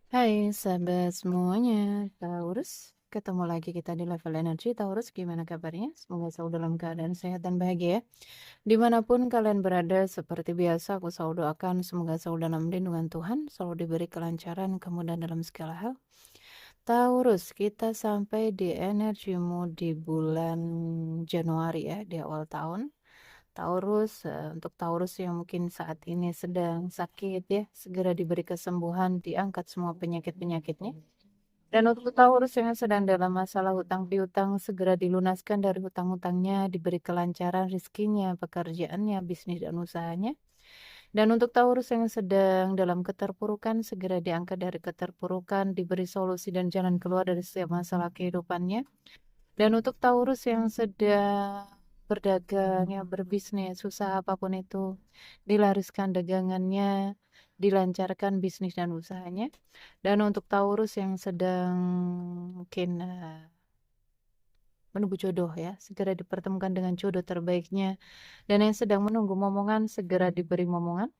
Hai sahabat semuanya, Taurus. Ketemu lagi kita di level energi. Taurus, gimana kabarnya? Semoga selalu dalam keadaan sehat dan bahagia ya. Dimanapun kalian berada, seperti biasa aku selalu doakan semoga selalu dalam lindungan Tuhan, selalu diberi kelancaran, kemudahan dalam segala hal. Taurus, kita sampai di energimu di bulan Januari ya, di awal tahun. Taurus, untuk Taurus yang mungkin saat ini sedang sakit ya, segera diberi kesembuhan, diangkat semua penyakit-penyakitnya. Dan untuk Taurus yang sedang dalam masalah hutang piutang, segera dilunaskan dari hutang-hutangnya, diberi kelancaran rezekinya, pekerjaannya, bisnis dan usahanya. Dan untuk Taurus yang sedang dalam keterpurukan, segera diangkat dari keterpurukan, diberi solusi dan jalan keluar dari setiap masalah kehidupannya. Dan untuk Taurus yang sedang berdagang, yang berbisnis, usaha apapun itu, dilariskan dagangannya, dilancarkan bisnis dan usahanya. Dan untuk Taurus yang sedang mungkin menunggu jodoh ya, segera dipertemukan dengan jodoh terbaiknya. Dan yang sedang menunggu momongan, segera diberi momongan.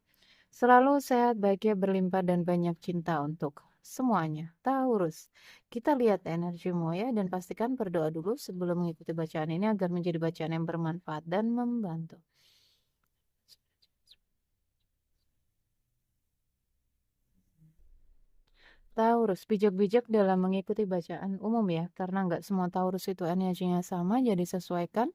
Selalu sehat, bahagia, berlimpah, dan banyak cinta untuk semuanya. Taurus, kita lihat energimu ya, dan pastikan berdoa dulu sebelum mengikuti bacaan ini agar menjadi bacaan yang bermanfaat dan membantu. Taurus, bijak-bijak dalam mengikuti bacaan umum ya, karena nggak semua Taurus itu energinya sama, jadi sesuaikan.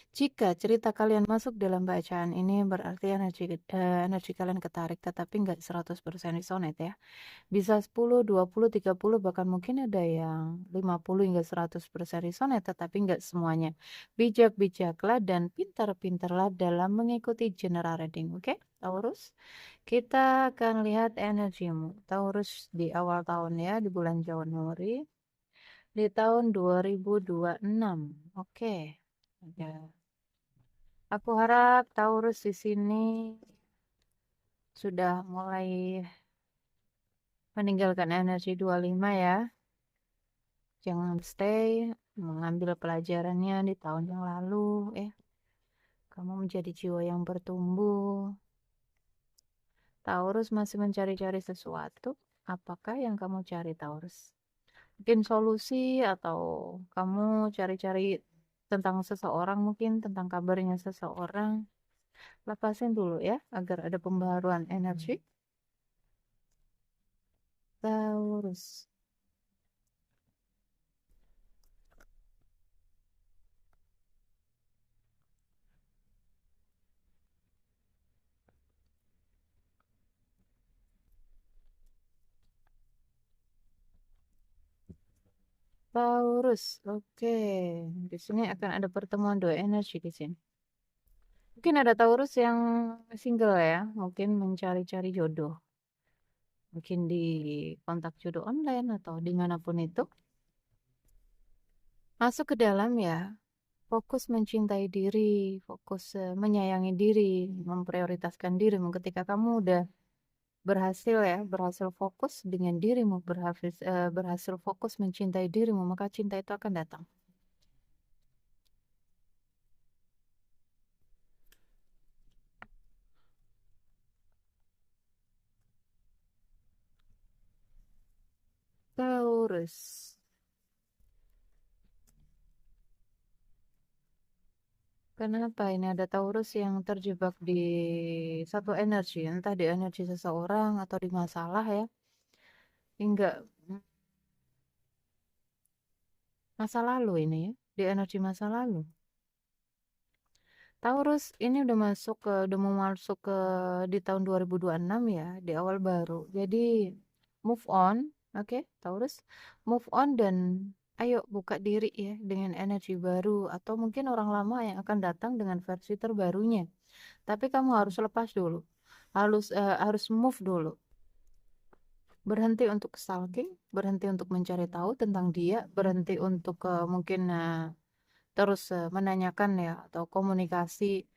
Jika cerita kalian masuk dalam bacaan ini berarti energi kalian ketarik, tetapi nggak 100% resonate ya. Bisa 10, 20, 30, bahkan mungkin ada yang 50 hingga 100% resonate, tetapi nggak semuanya. Bijak-bijaklah dan pintar-pintarlah dalam mengikuti general reading, oke? Taurus, kita akan lihat energimu. Taurus di awal tahun ya, di bulan Januari, di tahun 2026. Oke. Ya. Aku harap Taurus di sini sudah mulai meninggalkan energi 25 ya. Jangan stay mengambil pelajarannya di tahun yang lalu ya. Kamu menjadi jiwa yang bertumbuh. Taurus masih mencari-cari sesuatu. Apakah yang kamu cari, Taurus? Mungkin solusi atau kamu cari-cari tentang seseorang, mungkin tentang kabarnya seseorang. Lepasin dulu ya, agar ada pembaruan energi. Taurus. Taurus. Oke. Di sini akan ada pertemuan dua energi di sini. Mungkin ada Taurus yang single ya, mungkin mencari-cari jodoh. Mungkin di kontak jodoh online atau dimanapun itu. Masuk ke dalam ya, fokus mencintai diri, fokus menyayangi diri, memprioritaskan dirimu. Ketika kamu udah berhasil ya, berhasil fokus dengan dirimu, berhasil fokus mencintai dirimu, maka cinta itu akan datang. Taurus. Kenapa ini ada Taurus yang terjebak di satu energi, entah di energi seseorang atau di masalah ya, hingga masa lalu ini ya, di energi masa lalu. Taurus ini udah mau masuk ke di tahun 2026 ya, di awal baru. Jadi move on, oke, Taurus, move on dan ayo buka diri ya dengan energi baru atau mungkin orang lama yang akan datang dengan versi terbarunya. Tapi kamu harus lepas dulu. Harus move dulu. Berhenti untuk stalking, berhenti untuk mencari tahu tentang dia, berhenti untuk mungkin terus menanyakan ya atau komunikasi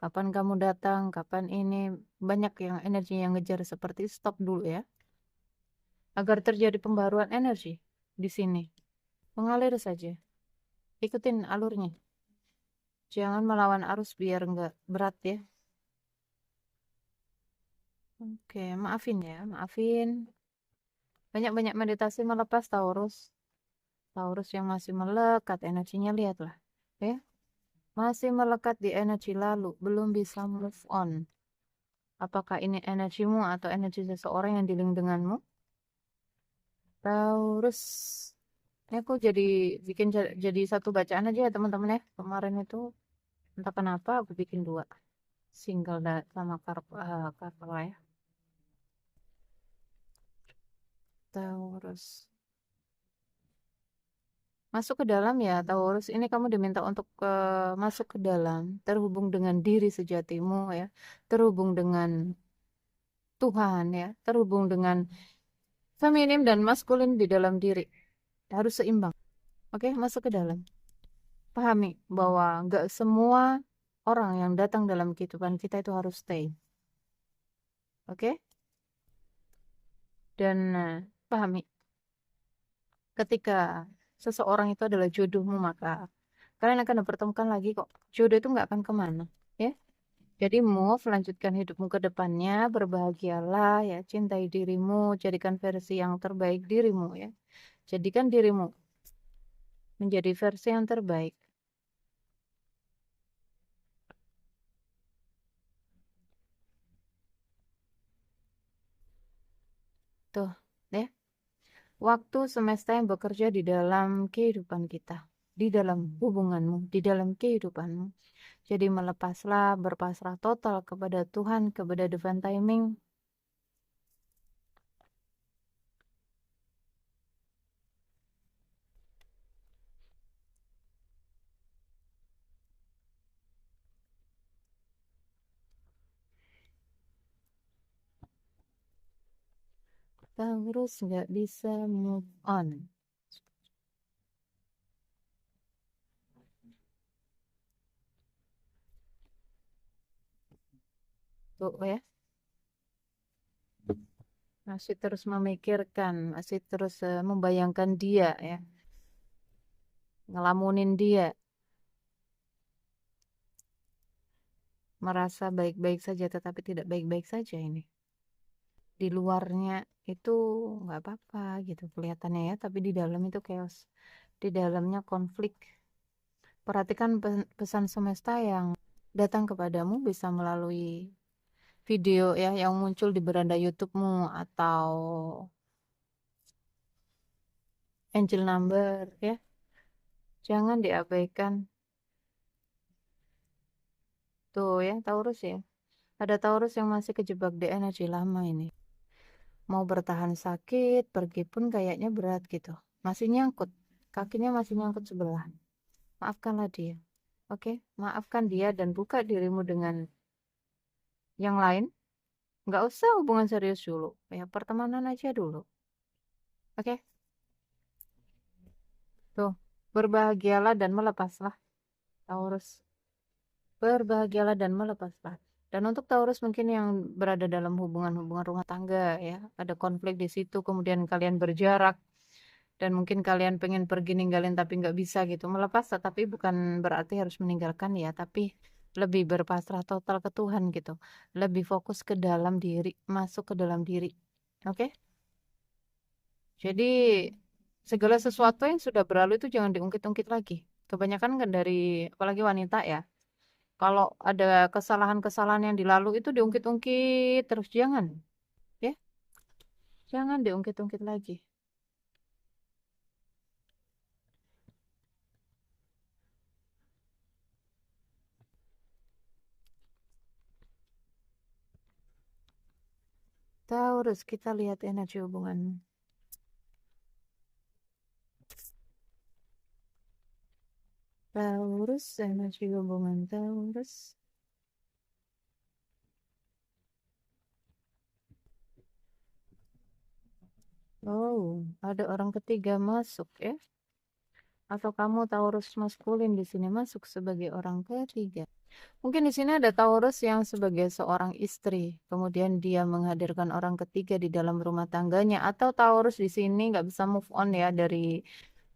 kapan kamu datang, kapan ini banyak yang energi yang ngejar seperti stop dulu ya, agar terjadi pembaruan energi di sini. Mengalir saja, ikutin alurnya. Jangan melawan arus biar nggak berat ya. Oke, maafin ya, maafin. Banyak-banyak meditasi melepas Taurus. Taurus yang masih melekat energinya, lihatlah. Ya, masih melekat di energi lalu, belum bisa move on. Apakah ini energimu atau energi seseorang yang dealing denganmu? Taurus. Ini aku jadi bikin jadi satu bacaan aja ya teman-teman ya. Kemarin itu entah kenapa aku bikin dua. Single sama Karpala ya. Taurus. Masuk ke dalam ya Taurus. Ini kamu diminta untuk masuk ke dalam. Terhubung dengan diri sejatimu ya. Terhubung dengan Tuhan ya. Terhubung dengan feminim dan maskulin di dalam diri. Harus seimbang. Oke, masuk ke dalam. Pahami bahwa nggak semua orang yang datang dalam kehidupan kita itu harus stay. Oke? Dan pahami, ketika seseorang itu adalah jodohmu, maka kalian akan dipertemukan lagi kok. Jodoh itu nggak akan kemana. Ya? Jadi move, lanjutkan hidupmu ke depannya, berbahagialah ya, cintai dirimu, jadikan versi yang terbaik dirimu ya. Jadikan dirimu menjadi versi yang terbaik. Tuh, ya. Waktu semesta yang bekerja di dalam kehidupan kita, di dalam hubunganmu, di dalam kehidupanmu. Jadi melepaslah, berpasrah total kepada Tuhan, kepada divine timing. Terus nggak bisa move on. Tuh ya, masih terus memikirkan, masih terus membayangkan dia ya, ngelamunin dia, merasa baik-baik saja tetapi tidak baik-baik saja ini. Di luarnya itu nggak apa-apa gitu kelihatannya ya, tapi di dalam itu chaos, di dalamnya konflik. Perhatikan pesan semesta yang datang kepadamu bisa melalui video ya yang muncul di beranda YouTube-mu atau angel number ya. Jangan diabaikan. Tuh ya, Taurus ya. Ada Taurus yang masih kejebak di energi lama ini. Mau bertahan sakit, pergi pun kayaknya berat gitu. Masih nyangkut. Kakinya masih nyangkut sebelah. Maafkanlah dia. Oke, maafkan dia dan buka dirimu dengan yang lain. Nggak usah hubungan serius dulu. Ya, pertemanan aja dulu. Oke, tuh. Berbahagialah dan melepaslah, Taurus. Berbahagialah dan melepaslah. Dan untuk Taurus mungkin yang berada dalam hubungan-hubungan rumah tangga ya, ada konflik di situ, kemudian kalian berjarak dan mungkin kalian pengen pergi ninggalin tapi nggak bisa gitu. Melepas tapi bukan berarti harus meninggalkan ya, tapi lebih berpasrah total ke Tuhan gitu. Lebih fokus ke dalam diri, masuk ke dalam diri. Oke? Jadi segala sesuatu yang sudah berlalu itu jangan diungkit-ungkit lagi. Kebanyakan kan dari apalagi wanita ya. Kalau ada kesalahan-kesalahan yang dilalu itu diungkit-ungkit terus jangan, ya, jangan diungkit-ungkit lagi. Taurus, kita lihat energi hubungan. Taurus, energi hubungan Taurus. Oh, ada orang ketiga masuk ya. Atau kamu Taurus maskulin di sini masuk sebagai orang ketiga. Mungkin di sini ada Taurus yang sebagai seorang istri, kemudian dia menghadirkan orang ketiga di dalam rumah tangganya, atau Taurus di sini nggak bisa move on ya dari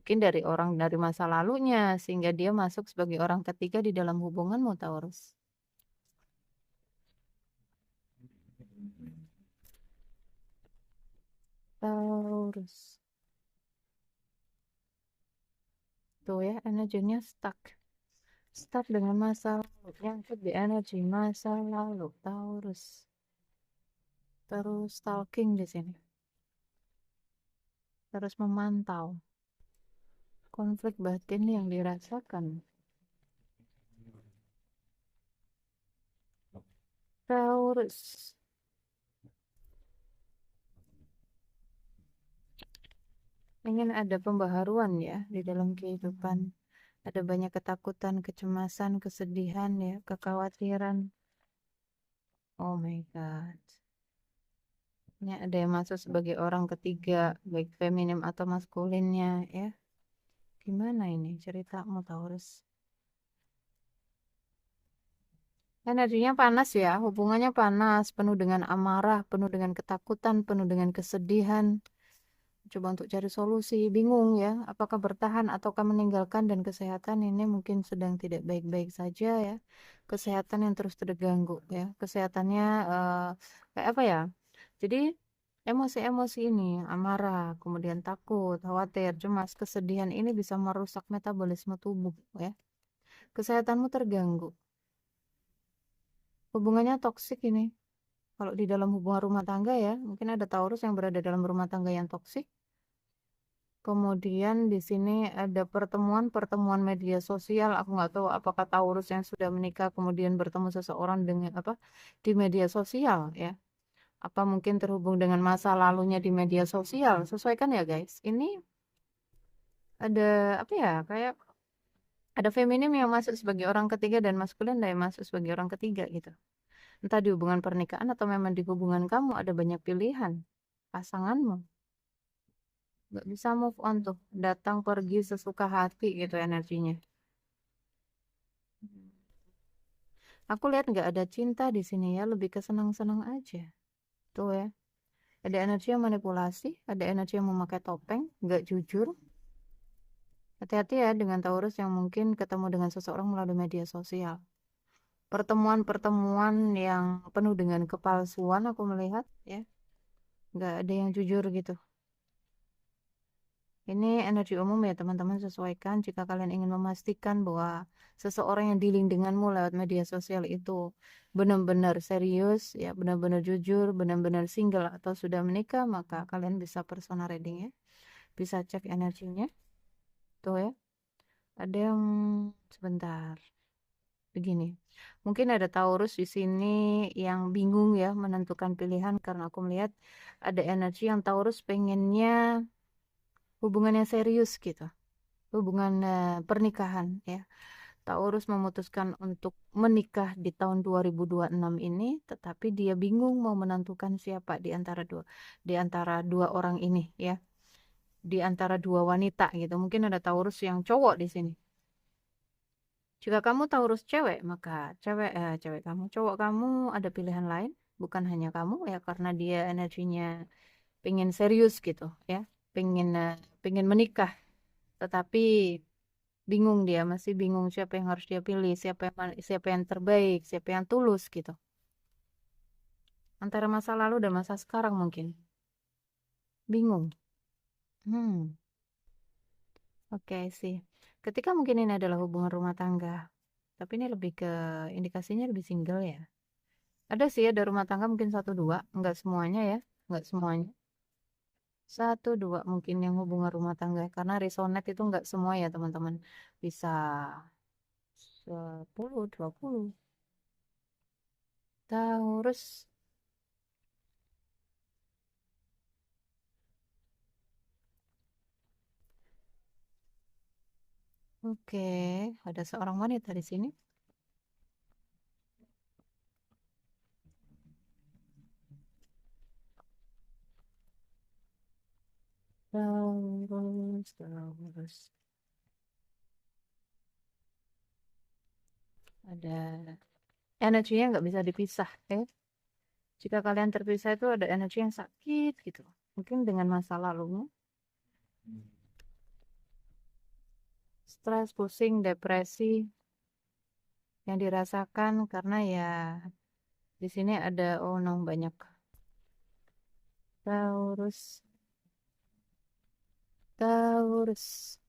mungkin dari orang dari masa lalunya sehingga dia masuk sebagai orang ketiga di dalam hubunganmu Taurus. Taurus. Taurus. Tuh ya, energinya stuck. Stuck dengan masa lalu. Nyangkut di energi masa lalu, Taurus. Terus stalking di sini. Terus memantau konflik batin yang dirasakan. Taurus. Ingin ada pembaharuan ya di dalam kehidupan. Ada banyak ketakutan, kecemasan, kesedihan ya, kekhawatiran. Oh my God. Ini ada yang masuk sebagai orang ketiga, baik feminim atau maskulinnya ya. Gimana ini ceritamu Taurus? Energinya panas ya, hubungannya panas, penuh dengan amarah, penuh dengan ketakutan, penuh dengan kesedihan. Coba untuk cari solusi, bingung ya, apakah bertahan ataukah meninggalkan, dan kesehatan ini mungkin sedang tidak baik-baik saja ya. Kesehatan yang terus terganggu ya, kesehatannya kayak apa ya? Jadi emosi-emosi ini, amarah, kemudian takut, khawatir, cemas, kesedihan ini bisa merusak metabolisme tubuh ya. Kesehatanmu terganggu. Hubungannya toksik ini. Kalau di dalam hubungan rumah tangga ya, mungkin ada Taurus yang berada dalam rumah tangga yang toksik. Kemudian di sini ada pertemuan-pertemuan media sosial. Aku nggak tahu apakah Taurus yang sudah menikah kemudian bertemu seseorang dengan apa di media sosial ya. Apa mungkin terhubung dengan masa lalunya di media sosial? Sesuaikan ya guys. Ini ada apa ya? Kayak ada feminim yang masuk sebagai orang ketiga dan maskulin yang masuk sebagai orang ketiga gitu. Entah di hubungan pernikahan atau memang di hubungan kamu ada banyak pilihan pasanganmu. Nggak bisa move on tuh. Datang pergi sesuka hati gitu energinya. Aku lihat nggak ada cinta di sini ya, lebih ke senang-senang aja. Tuh ya. Ada energi yang manipulasi, ada energi yang memakai topeng, nggak jujur. Hati-hati ya dengan Taurus yang mungkin ketemu dengan seseorang melalui media sosial. Pertemuan-pertemuan yang penuh dengan kepalsuan aku melihat ya. Nggak ada yang jujur gitu. Ini energi umum ya teman-teman, sesuaikan jika kalian ingin memastikan bahwa seseorang yang dealing denganmu lewat media sosial itu benar-benar serius, ya benar-benar jujur, benar-benar single atau sudah menikah, maka kalian bisa personal reading ya. Bisa cek energinya. Tuh ya. Ada yang sebentar. Begini. Mungkin ada Taurus di sini yang bingung ya menentukan pilihan karena aku melihat ada energi yang Taurus pengennya hubungan yang serius gitu. Hubungan pernikahan ya. Taurus memutuskan untuk menikah di tahun 2026 ini, tetapi dia bingung mau menentukan siapa di antara dua orang ini ya. Di antara dua wanita gitu. Mungkin ada Taurus yang cowok di sini. Jika kamu Taurus cewek, maka cewek kamu, cowok kamu ada pilihan lain, bukan hanya kamu ya karena dia energinya pengen serius gitu ya. Pengen pengen menikah, tetapi bingung dia masih bingung siapa yang harus dia pilih, siapa yang terbaik, siapa yang tulus gitu, antara masa lalu dan masa sekarang mungkin bingung. hmm oke sih, ketika mungkin ini adalah hubungan rumah tangga, tapi ini lebih ke indikasinya lebih single ya. Ada sih ada rumah tangga mungkin satu dua, nggak semuanya ya, nggak semuanya, satu dua mungkin yang hubungan rumah tangga karena resonate itu nggak semua ya teman-teman, bisa 10 20. Taurus. Oke, ada seorang wanita di sini. Terus ada energinya nggak bisa dipisah, ya. Jika kalian terpisah itu ada energi yang sakit gitu, mungkin dengan masa lalunya, stres, pusing, depresi yang dirasakan karena ya di sini ada oh no banyak Taurus. Taurus.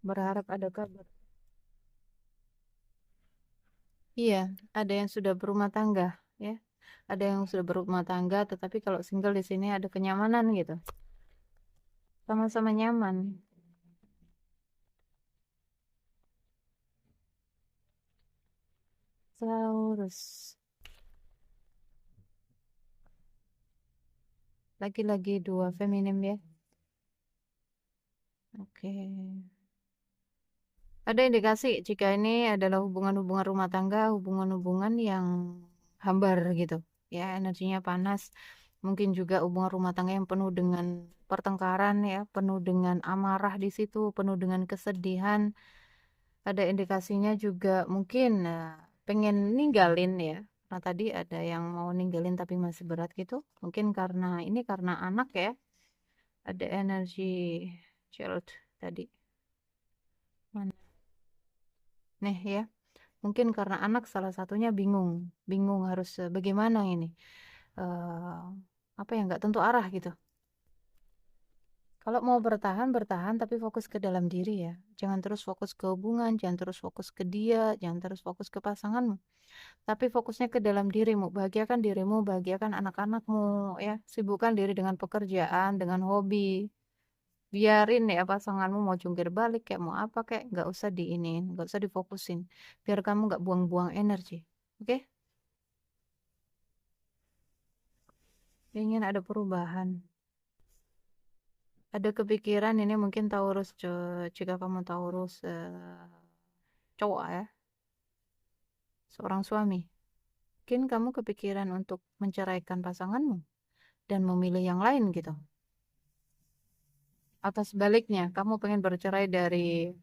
Berharap ada kabar. Iya, ada yang sudah berumah tangga, ya. Ada yang sudah berumah tangga, tetapi kalau single di sini ada kenyamanan gitu. Sama-sama nyaman. Taurus. Lagi-lagi dua feminim ya. Oke. Ada indikasi jika ini adalah hubungan-hubungan rumah tangga, hubungan-hubungan yang hambar gitu. Ya, energinya panas. Mungkin juga hubungan rumah tangga yang penuh dengan pertengkaran ya, penuh dengan amarah di situ, penuh dengan kesedihan. Ada indikasinya juga mungkin pengen ninggalin ya. Nah, tadi ada yang mau ninggalin tapi masih berat gitu. Mungkin karena ini karena anak ya. Ada energi child tadi. Mana? Nih ya. Mungkin karena anak salah satunya bingung. Bingung harus bagaimana ini. eh apa ya, nggak tentu arah gitu. Kalau mau bertahan, bertahan tapi fokus ke dalam diri ya. Jangan terus fokus ke hubungan, jangan terus fokus ke dia, jangan terus fokus ke pasanganmu. Tapi fokusnya ke dalam dirimu, bahagiakan dirimu, bahagiakan anak-anakmu, ya. Sibukkan diri dengan pekerjaan, dengan hobi. Biarin ya pasanganmu mau jungkir balik kayak mau apa kayak nggak usah diinin, nggak usah difokusin. Biar kamu nggak buang-buang energi. Oke? Ingin ada perubahan. Ada kepikiran ini mungkin Taurus, jika kamu Taurus cowok ya, seorang suami. Mungkin kamu kepikiran untuk menceraikan pasanganmu dan memilih yang lain gitu. Atau sebaliknya, kamu pengen bercerai dari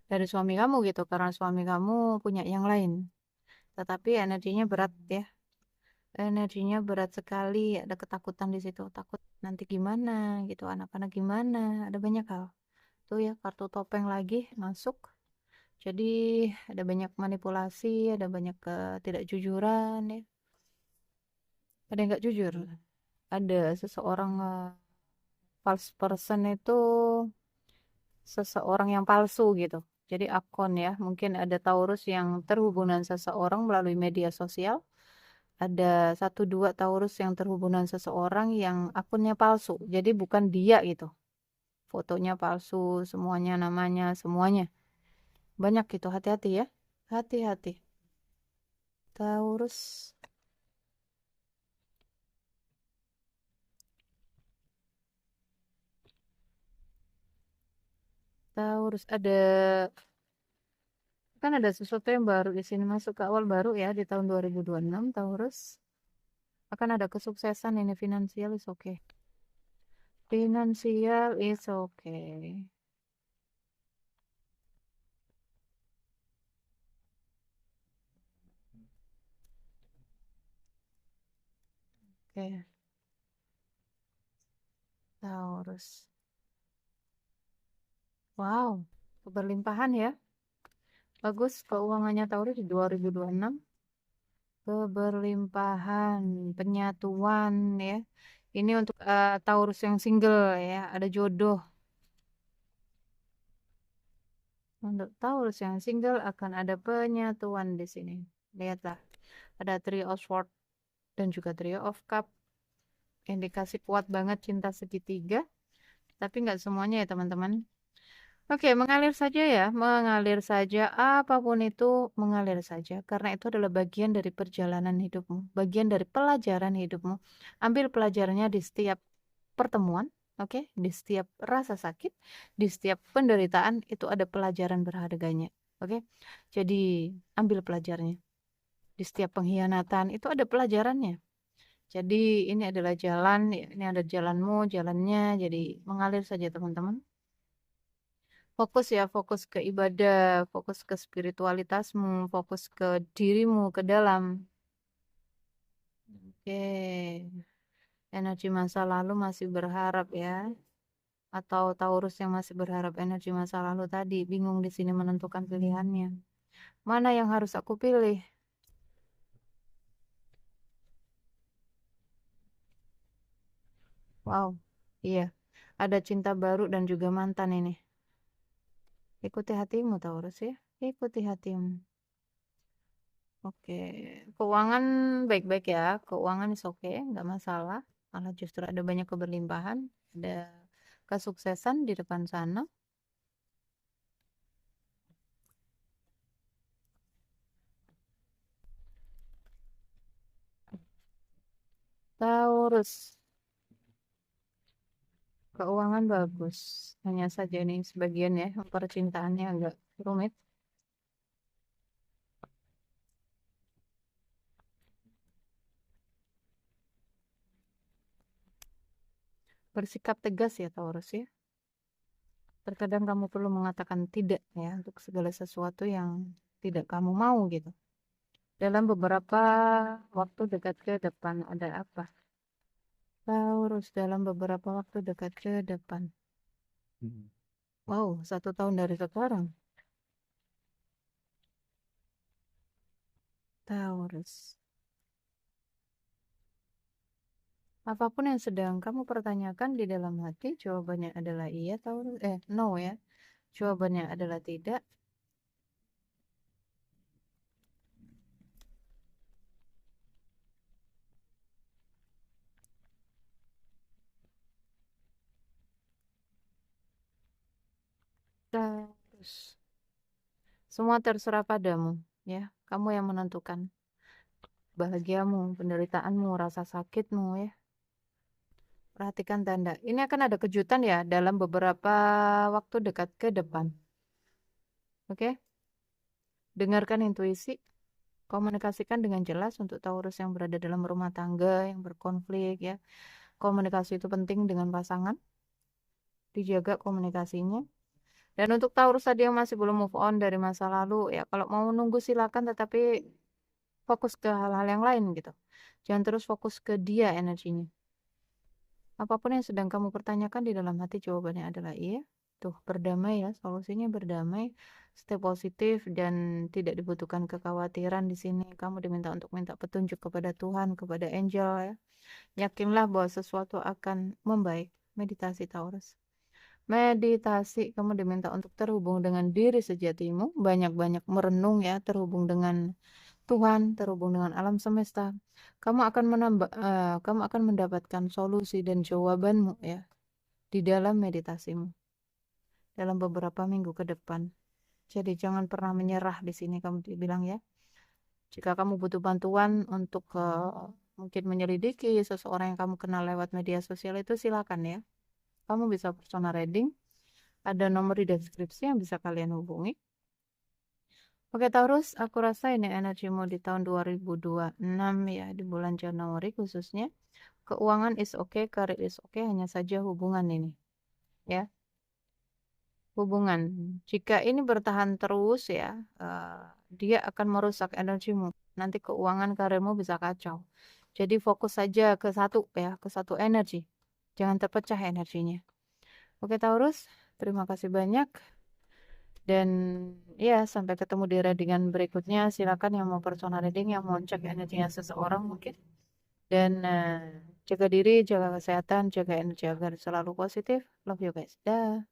suami kamu gitu karena suami kamu punya yang lain. Tetapi energinya berat ya. Energinya berat sekali, ada ketakutan di situ. Takut nanti gimana gitu, anak-anak gimana, ada banyak hal. Tuh ya, kartu topeng lagi masuk. Jadi ada banyak manipulasi, ada banyak ketidakjujuran ya. Ada yang nggak jujur. Ada seseorang false person itu seseorang yang palsu gitu. Jadi akun ya, mungkin ada Taurus yang terhubung dengan seseorang melalui media sosial. Ada satu dua Taurus yang terhubung dengan seseorang yang akunnya palsu. Jadi bukan dia gitu. Fotonya palsu, semuanya namanya, semuanya. Banyak gitu, hati-hati ya. Hati-hati. Taurus. Taurus ada, kan ada sesuatu yang baru di sini masuk ke awal baru ya di tahun 2026 Taurus. Akan ada kesuksesan ini finansial is okay. Finansial is okay. Oke, Taurus. Wow, keberlimpahan ya. Bagus keuangannya Taurus di 2026. Keberlimpahan, penyatuan ya. Ini untuk Taurus yang single ya, ada jodoh. Untuk Taurus yang single akan ada penyatuan di sini. Lihatlah, ada Three of Swords dan juga Three of Cup. Indikasi kuat banget cinta segitiga. Tapi nggak semuanya ya teman-teman. Oke, mengalir saja ya, mengalir saja, apapun itu mengalir saja, karena itu adalah bagian dari perjalanan hidupmu, bagian dari pelajaran hidupmu. Ambil pelajarannya di setiap pertemuan, oke, di setiap rasa sakit, di setiap penderitaan itu ada pelajaran berharganya, oke. Jadi ambil pelajarannya. Di setiap pengkhianatan itu ada pelajarannya. Jadi ini adalah jalan, ini ada jalanmu, jalannya, jadi mengalir saja teman-teman. Fokus ya, fokus ke ibadah, fokus ke spiritualitasmu, fokus ke dirimu, ke dalam. Oke, energi masa lalu masih berharap ya. Atau Taurus yang masih berharap energi masa lalu tadi, bingung di sini menentukan pilihannya. Mana yang harus aku pilih? Wow, iya. Ada cinta baru dan juga mantan ini. Ikuti hatimu, Taurus ya. Ikuti hatimu. Oke, keuangan baik-baik ya. Keuangan is oke, nggak masalah. Malah justru ada banyak keberlimpahan, ada kesuksesan di depan sana. Taurus, keuangan bagus. Hanya saja ini sebagian ya, percintaannya agak rumit. Bersikap tegas ya Taurus ya. Terkadang kamu perlu mengatakan tidak ya untuk segala sesuatu yang tidak kamu mau gitu. Dalam beberapa waktu dekat ke depan ada apa? Taurus dalam beberapa waktu dekat ke depan. Hmm. Wow, 1 tahun dari sekarang. Taurus. Apapun yang sedang kamu pertanyakan di dalam hati, jawabannya adalah iya, Taurus. No ya. Jawabannya adalah tidak. Taurus. Semua terserah padamu, ya. Kamu yang menentukan bahagiamu, penderitaanmu, rasa sakitmu, ya. Perhatikan tanda. Ini akan ada kejutan ya dalam beberapa waktu dekat ke depan. Oke? Dengarkan intuisi, komunikasikan dengan jelas untuk Taurus yang berada dalam rumah tangga, yang berkonflik, ya. Komunikasi itu penting dengan pasangan. Dijaga komunikasinya. Dan untuk Taurus tadi yang masih belum move on dari masa lalu, ya kalau mau nunggu silakan, tetapi fokus ke hal-hal yang lain gitu. Jangan terus fokus ke dia energinya. Apapun yang sedang kamu pertanyakan di dalam hati jawabannya adalah iya. Tuh, berdamai ya, solusinya berdamai, stay positif dan tidak dibutuhkan kekhawatiran di sini. Kamu diminta untuk minta petunjuk kepada Tuhan, kepada angel ya. Yakinlah bahwa sesuatu akan membaik. Meditasi Taurus. Meditasi, kamu diminta untuk terhubung dengan diri sejatimu, banyak-banyak merenung ya, terhubung dengan Tuhan, terhubung dengan alam semesta. Kamu akan mendapatkan solusi dan jawabanmu ya di dalam meditasimu dalam beberapa minggu ke depan. Jadi jangan pernah menyerah di sini kamu bilang ya. Jika kamu butuh bantuan untuk mungkin menyelidiki seseorang yang kamu kenal lewat media sosial itu silakan ya. Kamu bisa personal reading. Ada nomor di deskripsi yang bisa kalian hubungi. Oke Taurus, aku rasa ini energimu di tahun 2026 ya, di bulan Januari khususnya. Keuangan is okay, karir is okay, hanya saja hubungan ini. Ya, hubungan. Jika ini bertahan terus ya, dia akan merusak energimu. Nanti keuangan karirmu bisa kacau. Jadi fokus saja ke satu ya, ke satu energi. Jangan terpecah energinya. Oke Taurus, terima kasih banyak. Dan ya, sampai ketemu di readingan berikutnya. Silakan yang mau personal reading, yang mau cek energinya seseorang mungkin. Dan jaga diri, jaga kesehatan, jaga energi agar selalu positif. Love you guys. Dah.